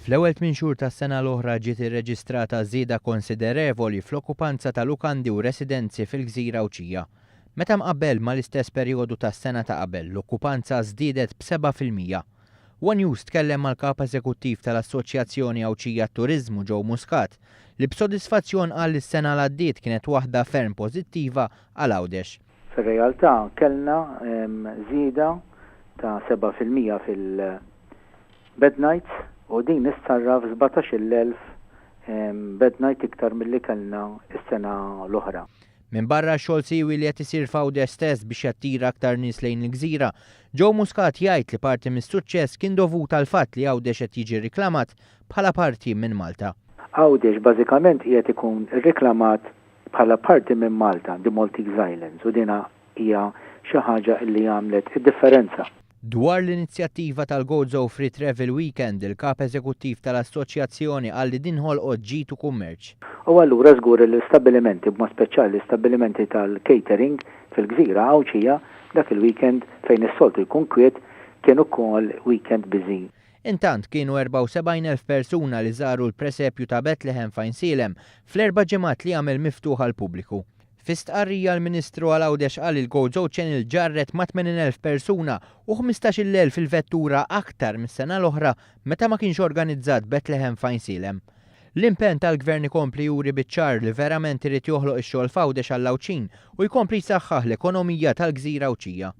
Fl-ewwel 8 xhur tas-sena l-oħra ġiet irreġistrata żieda konsiderevoli fl-okkupanza ta' lukandi u residenzi fil-Gżira Awċija. Meta mqabbel mal-istess perjodu tas-sena ta' qabel, l-okkupanza żdiedet b'7%. One News tkellem mal-kap eżekuttiv tal-Assoċjazzjoni Awċija Turiżmu Joe Muscat li b'sodisfazzjon qal li s-sena l għaddiet kienet waħda ferm pożittiva għal Għawdex. Fir-realtà kellna żieda ta' 7% fil-bed nights u din nistarra f'17,000 bed night iktar milli kellna s-sena l-oħra. Min barra xogħol siwi li qed isir f'Għawdex stess biex jattira aktar nies lejn il-Gżira, Joe Muscat jgħid li parti mis-suċċess kien dovut għal fatt li Għawdex qed jiġi riklamat bħala parti minn Malta. Għawdex bażikament qiegħed ikun irriklamat bħala parti minn Malta, the Maltese Islands, u dina hija xi ħaġa li għamlet id-differenza. Dwar l-inizjattiva tal-Gozo Free Travel Weekend, il-kap eżekuttiv tal-assoċjazzjoni qal li din ħolqot ġid u kummerċ. U allura żgur l-istabbilimenti b'mod speċjali l-istabbilimenti tal-catering fil-Gżira Awċija dak il-weekend fejn is-soltu jkun kwiet kien ukoll weekend busy. Intant kienu 74,000 persuna li żaru l-presepju ta' Bethlehem f'Ajnsilem fl-4 ġimgħat li għamel miftuħ għal pubbliku. Fistqarrija l-Ministru għal Għawdex qal il-Gozo Channel ġarret ma' 80,000 persuna u 15,000 fil-vettura aktar mis-sena l-oħra meta ma kienx organizzat Bethlehem f'Ajnsilem. L-impenn tal-Gvern ikompli juri biċ-ċar li verament irid joħloq ix-xogħol f'Għawdex għall-Awċin u jkompli jsaħħaħ l-ekonomija tal-Gżira Awċija.